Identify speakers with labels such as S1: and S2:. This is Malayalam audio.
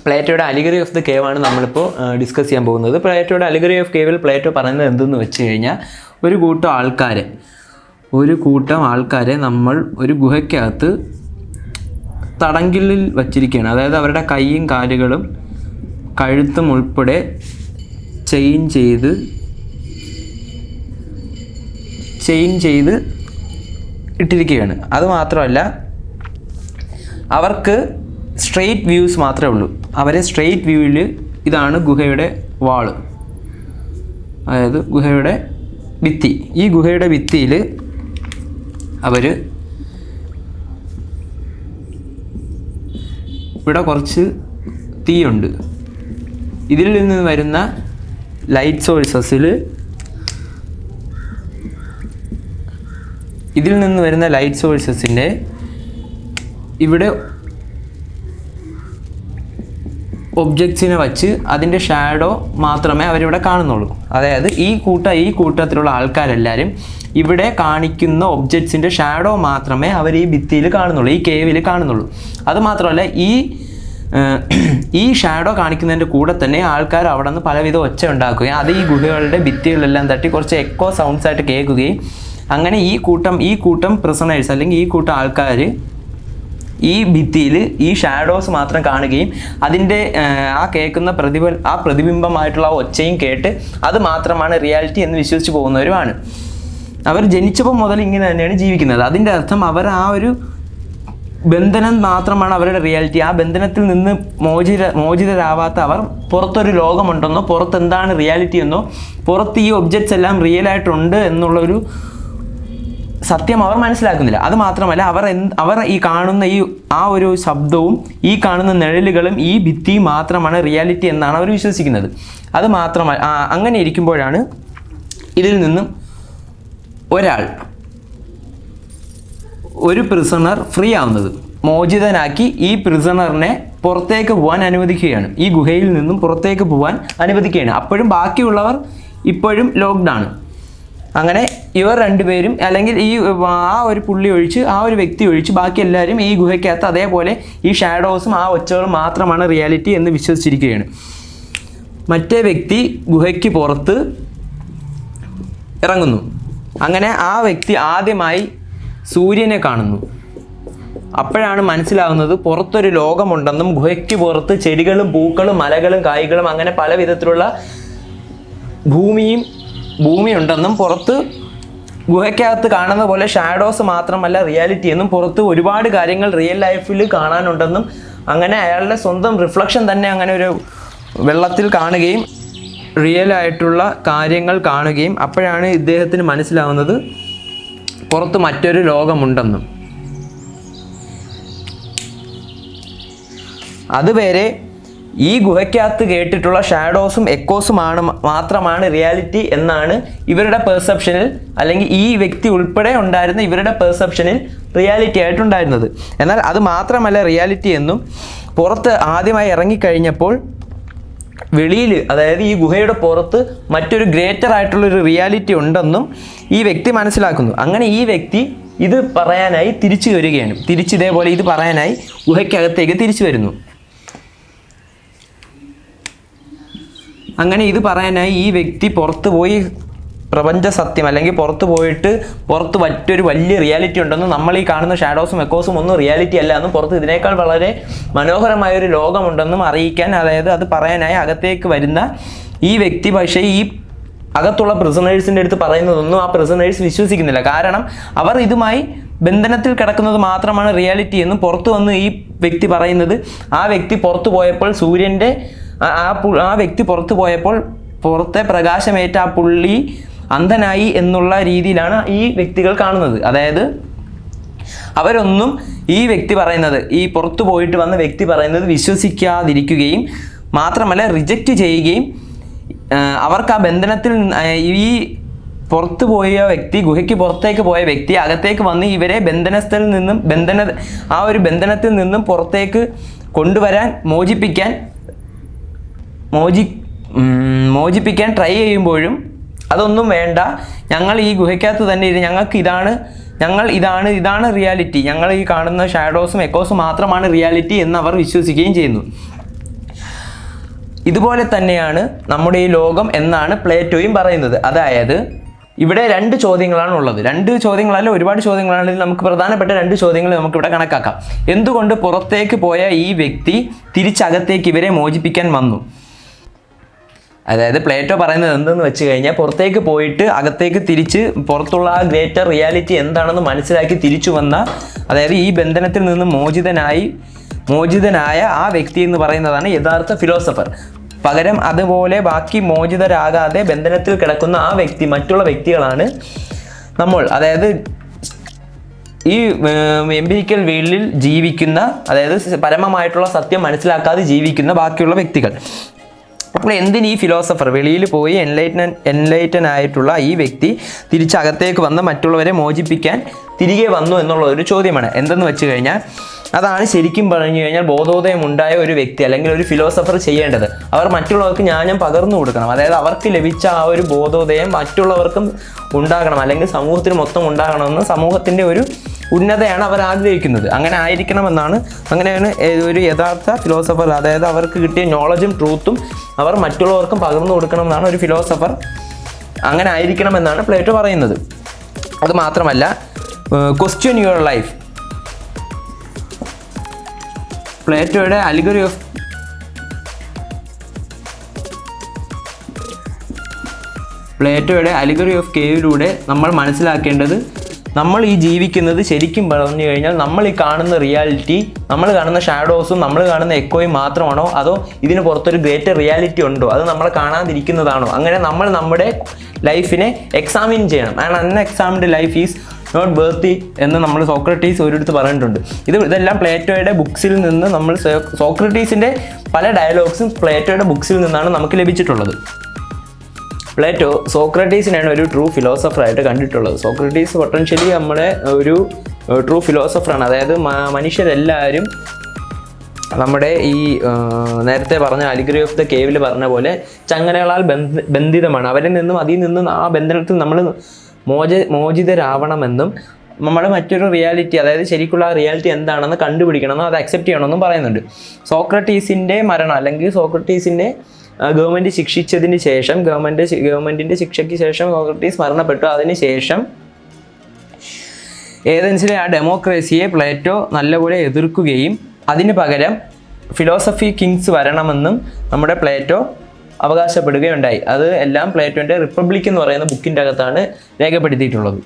S1: പ്ലേറ്റോയുടെ അലിഗറി ഓഫ് ദ കേവ് ആണ് നമ്മളിപ്പോൾ ഡിസ്കസ് ചെയ്യാൻ പോകുന്നത്. പ്ലേറ്റോയുടെ അലിഗറി ഓഫ് കേവിൽ പ്ലേറ്റോ പറയുന്നത് എന്തെന്ന് വെച്ച് കഴിഞ്ഞാൽ, ഒരു കൂട്ടം ആൾക്കാരെ നമ്മൾ ഒരു ഗുഹയ്ക്കകത്ത് തടങ്കലിൽ വച്ചിരിക്കുകയാണ്. അതായത് അവരുടെ കൈയും കാലുകളും കഴുത്തും ഉൾപ്പെടെ ചെയിൻ ചെയ്ത് ഇട്ടിരിക്കുകയാണ്. അതുമാത്രമല്ല, അവർക്ക് സ്ട്രെയിറ്റ് വ്യൂസ് മാത്രമേ ഉള്ളൂ. അവരെ സ്ട്രെയിറ്റ് വ്യൂവിൽ ഇതാണ് ഗുഹയുടെ വാള്, അതായത് ഗുഹയുടെ ഭിത്തി. ഈ ഗുഹയുടെ ഭിത്തിയിൽ അവർ ഇവിടെ കുറച്ച് തീയുണ്ട്. ഇതിൽ നിന്ന് വരുന്ന ലൈറ്റ് സോഴ്സസിൻ്റെ ഇവിടെ ഒബ്ജക്ട്സിനെ വച്ച് അതിൻ്റെ ഷാഡോ മാത്രമേ അവരിവിടെ കാണുന്നുള്ളൂ. അതായത് ഈ കൂട്ടത്തിലുള്ള ആൾക്കാരെല്ലാവരും ഇവിടെ കാണിക്കുന്ന ഒബ്ജക്ട്സിൻ്റെ ഷാഡോ മാത്രമേ അവർ ഈ ഭിത്തിയിൽ കാണുന്നുള്ളൂ, ഈ കേവിൽ കാണുന്നുള്ളൂ. അതുമാത്രമല്ല, ഈ ഷാഡോ കാണിക്കുന്നതിൻ്റെ കൂടെ തന്നെ ആൾക്കാർ അവിടെ നിന്ന് പലവിധ ഒച്ച ഉണ്ടാക്കുകയും അത് ഈ ഗുഹകളുടെ ഭിത്തികളിലെല്ലാം തട്ടി കുറച്ച് എക്കോ സൗണ്ട്സ് ആയിട്ട് കേൾക്കുകയും അങ്ങനെ ഈ കൂട്ടം പ്രിസണേഴ്സ് അല്ലെങ്കിൽ ഈ കൂട്ടം ആൾക്കാർ ഈ ഭിത്തിയിൽ ഈ ഷാഡോസ് മാത്രം കാണുകയും അതിൻ്റെ കേൾക്കുന്ന പ്രതിബിംബമായിട്ടുള്ള ഒച്ചയും കേട്ട് അത് മാത്രമാണ് റിയാലിറ്റി എന്ന് വിശ്വസിച്ച് പോകുന്നവരുമാണ്. അവർ ജനിച്ചപ്പോൾ മുതൽ ഇങ്ങനെ തന്നെയാണ് ജീവിക്കുന്നത്. അതിൻ്റെ അർത്ഥം അവർ ആ ഒരു ബന്ധനം മാത്രമാണ് അവരുടെ റിയാലിറ്റി. ആ ബന്ധനത്തിൽ നിന്ന് മോചിതരാവാത്ത അവർ പുറത്തൊരു ലോകമുണ്ടെന്നോ പുറത്ത് എന്താണ് റിയാലിറ്റി എന്നോ പുറത്ത് ഈ ഒബ്ജക്ട്സ് എല്ലാം റിയലായിട്ടുണ്ട് എന്നുള്ളൊരു സത്യം അവർ മനസ്സിലാക്കുന്നില്ല. അത് മാത്രമല്ല, അവർ ഈ കാണുന്ന ഒരു ശബ്ദവും ഈ കാണുന്ന നിഴലുകളും ഈ ഭിത്തി മാത്രമാണ് റിയാലിറ്റി എന്നാണ് അവർ വിശ്വസിക്കുന്നത്. അത് മാത്രമല്ല, അങ്ങനെ ഇരിക്കുമ്പോഴാണ് ഇതിൽ നിന്നും ഒരു പ്രിസണർ ഫ്രീ ആവുന്നത്. മോചിതനാക്കി ഈ പ്രിസണറിനെ പുറത്തേക്ക് പോകാൻ അനുവദിക്കുകയാണ്, ഈ ഗുഹയിൽ നിന്നും പുറത്തേക്ക് പോകാൻ അനുവദിക്കുകയാണ്. അപ്പോഴും ബാക്കിയുള്ളവർ ഇപ്പോഴും ലോക്ക്ഡാണ്. അങ്ങനെ ഇവർ രണ്ടുപേരും, അല്ലെങ്കിൽ ഒരു പുള്ളി ഒഴിച്ച് ഒരു വ്യക്തി ഒഴിച്ച് ബാക്കി എല്ലാവരും ഈ ഗുഹയ്ക്കകത്ത് അതേപോലെ ഈ ഷാഡോസും ഒച്ചകളും മാത്രമാണ് റിയാലിറ്റി എന്ന് വിശ്വസിച്ചിരിക്കുകയാണ്. മറ്റേ വ്യക്തി ഗുഹയ്ക്ക് പുറത്ത് ഇറങ്ങുന്നു. അങ്ങനെ ആ വ്യക്തി ആദ്യമായി സൂര്യനെ കാണുന്നു. അപ്പോഴാണ് മനസ്സിലാവുന്നത് പുറത്തൊരു ലോകമുണ്ടെന്നും ഗുഹയ്ക്ക് പുറത്ത് ചെടികളും പൂക്കളും മലകളും കായ്കളും അങ്ങനെ പല വിധത്തിലുള്ള ഭൂമിയുണ്ടെന്നും പുറത്ത് ഗുഹയ്ക്കകത്ത് കാണുന്ന പോലെ ഷാഡോസ് മാത്രമല്ല റിയാലിറ്റി എന്നും പുറത്ത് ഒരുപാട് കാര്യങ്ങൾ റിയൽ ലൈഫിൽ കാണാനുണ്ടെന്നും അങ്ങനെ അയാളുടെ സ്വന്തം റിഫ്ലക്ഷൻ തന്നെ അങ്ങനെ ഒരു വെള്ളത്തിൽ കാണുകയും റിയലായിട്ടുള്ള കാര്യങ്ങൾ കാണുകയും അപ്പോഴാണ് ഇദ്ദേഹത്തിന് മനസ്സിലാവുന്നത് പുറത്ത് മറ്റൊരു ലോകമുണ്ടെന്നും. അതുവരെ ഈ ഗുഹയ്ക്കകത്ത് കേട്ടിട്ടുള്ള ഷാഡോസും എക്കോസും മാത്രമാണ് റിയാലിറ്റി എന്നാണ് ഇവരുടെ പെർസെപ്ഷനിൽ, അല്ലെങ്കിൽ ഈ വ്യക്തി ഉൾപ്പെടെ ഉണ്ടായിരുന്ന ഇവരുടെ പെർസെപ്ഷനിൽ റിയാലിറ്റി ആയിട്ടുണ്ടായിരുന്നത്. എന്നാൽ അത് മാത്രമല്ല റിയാലിറ്റി എന്നും പുറത്ത് ആദ്യമായി ഇറങ്ങിക്കഴിഞ്ഞപ്പോൾ വെളിയിൽ, അതായത് ഈ ഗുഹയുടെ പുറത്ത് മറ്റൊരു ഗ്രേറ്റർ ആയിട്ടുള്ളൊരു റിയാലിറ്റി ഉണ്ടെന്നും ഈ വ്യക്തി മനസ്സിലാക്കുന്നു. അങ്ങനെ ഈ വ്യക്തി ഇത് പറയാനായി തിരിച്ചു വരികയാണ്. ഇതേപോലെ ഇത് പറയാനായി ഗുഹയ്ക്കകത്തേക്ക് തിരിച്ചു വരുന്നു. അങ്ങനെ ഇത് പറയാനായി ഈ വ്യക്തി പുറത്ത് പോയി പ്രപഞ്ച സത്യം, അല്ലെങ്കിൽ പുറത്ത് മറ്റൊരു വലിയ റിയാലിറ്റി ഉണ്ടെന്നും നമ്മൾ ഈ കാണുന്ന ഷാഡോസും എക്കോസും ഒന്നും റിയാലിറ്റി അല്ല എന്നും പുറത്ത് ഇതിനേക്കാൾ വളരെ മനോഹരമായൊരു ലോകമുണ്ടെന്നും അറിയിക്കാൻ, അതായത് അത് പറയാനായി അകത്തേക്ക് വരുന്ന ഈ വ്യക്തി പക്ഷേ ഈ അകത്തുള്ള പ്രിസണേഴ്സിൻ്റെ അടുത്ത് പറയുന്നതൊന്നും ആ പ്രിസണേഴ്സ് വിശ്വസിക്കുന്നില്ല. കാരണം അവർ ഇതുമായി ബന്ധനത്തിൽ കിടക്കുന്നത് മാത്രമാണ് റിയാലിറ്റി എന്നും പുറത്തു വന്ന് ഈ വ്യക്തി പറയുന്നത് ആ വ്യക്തി പുറത്തു പോയപ്പോൾ സൂര്യൻ്റെ ആ വ്യക്തി പുറത്തു പോയപ്പോൾ പുറത്തെ പ്രകാശമേറ്റ ആ പുള്ളി അന്ധനായി എന്നുള്ള രീതിയിലാണ് ഈ വ്യക്തികൾ കാണുന്നത്. അതായത് അവരൊന്നും ഈ വ്യക്തി പറയുന്നത്, ഈ പുറത്തു പോയിട്ട് വന്ന വ്യക്തി പറയുന്നത് വിശ്വസിക്കാതിരിക്കുകയും മാത്രമല്ല റിജക്റ്റ് ചെയ്യുകയും അവർക്ക് ആ ബന്ധനത്തിൽ ഈ പുറത്തു പോയ വ്യക്തി, ഗുഹയ്ക്ക് പുറത്തേക്ക് പോയ വ്യക്തി അകത്തേക്ക് വന്ന് ഇവരെ ബന്ധനത്തിൽ നിന്നും പുറത്തേക്ക് കൊണ്ടുവരാൻ മോചിപ്പിക്കാൻ ട്രൈ ചെയ്യുമ്പോഴും അതൊന്നും വേണ്ട, ഞങ്ങൾ ഈ ഗുഹയ്ക്കകത്ത് തന്നെ ഇതാണ് റിയാലിറ്റി, ഞങ്ങൾ ഈ കാണുന്ന ഷാഡോസും എക്കോസും മാത്രമാണ് റിയാലിറ്റി എന്ന് അവർ വിശ്വസിക്കുകയും ചെയ്യുന്നു. ഇതുപോലെ തന്നെയാണ് നമ്മുടെ ഈ ലോകം എന്നാണ് പ്ലേറ്റോയും പറയുന്നത്. അതായത് ഇവിടെ 2 ചോദ്യങ്ങളാണ് ഉള്ളത്. 2 ചോദ്യങ്ങളല്ല, ഒരുപാട് ചോദ്യങ്ങളാണെങ്കിൽ നമുക്ക് പ്രധാനപ്പെട്ട 2 ചോദ്യങ്ങൾ നമുക്കിവിടെ കണക്കാക്കാം. എന്തുകൊണ്ട് പുറത്തേക്ക് പോയ ഈ വ്യക്തി തിരിച്ചകത്തേക്ക് ഇവരെ മോചിപ്പിക്കാൻ വന്നു? അതായത് പ്ലേറ്റോ പറയുന്നത് എന്തെന്ന് വെച്ച് കഴിഞ്ഞാൽ, പുറത്തേക്ക് പോയിട്ട് അകത്തേക്ക് തിരിച്ച് പുറത്തുള്ള ആ ഗ്രേറ്റർ റിയാലിറ്റി എന്താണെന്ന് മനസ്സിലാക്കി തിരിച്ചു വന്ന, അതായത് ഈ ബന്ധനത്തിൽ നിന്ന് മോചിതനായ ആ വ്യക്തി എന്ന് പറയുന്നതാണ് യഥാർത്ഥ ഫിലോസഫർ. പകരം അതുപോലെ ബാക്കി മോചിതരാകാതെ ബന്ധനത്തിൽ കിടക്കുന്ന ആ വ്യക്തി, മറ്റുള്ള വ്യക്തികളാണ് നമ്മൾ. അതായത് ഈ എംപിരിക്കൽ വേൾഡിൽ ജീവിക്കുന്ന, അതായത് പരമമായിട്ടുള്ള സത്യം മനസ്സിലാക്കാതെ ജീവിക്കുന്ന ബാക്കിയുള്ള വ്യക്തികൾ. അപ്പോൾ എന്തിന് ഈ ഫിലോസഫർ വെളിയിൽ പോയി എൻലൈറ്റൻ ആയിട്ടുള്ള ഈ വ്യക്തി തിരിച്ചകത്തേക്ക് വന്ന് മറ്റുള്ളവരെ മോചിപ്പിക്കാൻ തിരികെ വന്നു എന്നുള്ള ഒരു ചോദ്യമാണ്. എന്തെന്ന് വെച്ച് കഴിഞ്ഞാൽ, അതാണ് ശരിക്കും പറഞ്ഞു കഴിഞ്ഞാൽ ബോധോദയം ഉണ്ടായ ഒരു വ്യക്തി അല്ലെങ്കിൽ ഒരു ഫിലോസഫർ ചെയ്യേണ്ടത്. അവർ മറ്റുള്ളവർക്ക് ജ്ഞാനം പകർന്നു കൊടുക്കണം. അതായത് അവർക്ക് ലഭിച്ച ആ ഒരു ബോധോദയം മറ്റുള്ളവർക്കും ഉണ്ടാകണം, അല്ലെങ്കിൽ സമൂഹത്തിന് മൊത്തം ഉണ്ടാകണമെന്ന് സമൂഹത്തിൻ്റെ ഒരു ഉന്നതയാണ് അവർ ആഗ്രഹിക്കുന്നത്. അങ്ങനെ ആയിരിക്കണമെന്നാണ്, അങ്ങനെയാണ് ഒരു യഥാർത്ഥ ഫിലോസഫർ. അതായത് അവർക്ക് കിട്ടിയ നോളജും ട്രൂത്തും അവർ മറ്റുള്ളവർക്കും പകർന്നു കൊടുക്കണമെന്നാണ് ഒരു ഫിലോസഫർ. അങ്ങനെ ആയിരിക്കണമെന്നാണ് പ്ലേറ്റോ പറയുന്നത്. അത് മാത്രമല്ല, ക്വസ്റ്റ്യൻ യുവർ ലൈഫ്. പ്ലേറ്റോയുടെ അലിഗറി ഓഫ് കേവിലൂടെ നമ്മൾ മനസ്സിലാക്കേണ്ടത്, നമ്മൾ ഈ ജീവിക്കുന്നത് ശരിക്കും പറഞ്ഞു കഴിഞ്ഞാൽ നമ്മൾ ഈ കാണുന്ന റിയാലിറ്റി, നമ്മൾ കാണുന്ന ഷാഡോസും നമ്മൾ കാണുന്ന എക്കോയും മാത്രമാണോ, അതോ ഇതിന് പുറത്തൊരു ഗ്രേറ്റർ റിയാലിറ്റി ഉണ്ടോ, അത് നമ്മൾ കാണാതിരിക്കുന്നതാണോ? അങ്ങനെ നമ്മൾ നമ്മുടെ ലൈഫിനെ എക്സാമിൻ ചെയ്യണം. And unexamined life is not ബർത്തി എന്ന് നമ്മൾ സോക്രട്ടീസ് ഒരിടത്ത് പറഞ്ഞിട്ടുണ്ട്. ഇതെല്ലാം പ്ലേറ്റോയുടെ ബുക്സിൽ നിന്ന്, നമ്മൾ സോക്രട്ടീസിൻ്റെ പല ഡയലോഗ്സും പ്ലേറ്റോയുടെ ബുക്സിൽ നിന്നാണ് നമുക്ക് ലഭിച്ചിട്ടുള്ളത്. പ്ലേറ്റോ സോക്രട്ടീസിനാണ് ഒരു ട്രൂ ഫിലോസഫറായിട്ട് കണ്ടിട്ടുള്ളത്. സോക്രട്ടീസ് പൊട്ടൻഷ്യലി നമ്മുടെ ഒരു ട്രൂ ഫിലോസഫറാണ്. അതായത് മനുഷ്യരെല്ലാവരും നമ്മുടെ ഈ നേരത്തെ പറഞ്ഞ അലിഗറി ഓഫ് ദ കേവിൽ പറഞ്ഞ പോലെ ചങ്ങലകളാൽ ബന്ധിതമാണ്. അതിൽ നിന്നും ആ ബന്ധനത്തിൽ നമ്മൾ മോചിതരാവണമെന്നും നമ്മുടെ മറ്റൊരു റിയാലിറ്റി, അതായത് ശരിക്കുള്ള ആ റിയാലിറ്റി എന്താണെന്ന് കണ്ടുപിടിക്കണമെന്നും അത് അക്സെപ്റ്റ് ചെയ്യണമെന്നും പറയുന്നുണ്ട്. സോക്രട്ടീസിൻ്റെ മരണം, അല്ലെങ്കിൽ സോക്രട്ടീസിൻ്റെ ഗവൺമെൻറ് ശിക്ഷിച്ചതിന് ശേഷം, ഗവൺമെൻറ്റിൻ്റെ ശിക്ഷയ്ക്ക് ശേഷം സോക്രട്ടീസ് മരണപ്പെട്ടു. അതിനുശേഷം ഏതൻസിലെ ആ ഡെമോക്രസിയെ പ്ലേറ്റോ നല്ലപോലെ എതിർക്കുകയും അതിന് പകരം ഫിലോസഫി കിങ്സ് വരണമെന്നും നമ്മുടെ പ്ലേറ്റോ അവകാശപ്പെടുകയുണ്ടായി. അത് എല്ലാം പ്ലേറ്റോൻ്റെ റിപ്പബ്ലിക് എന്ന് പറയുന്ന ബുക്കിൻ്റെ അകത്താണ് രേഖപ്പെടുത്തിയിട്ടുള്ളത്.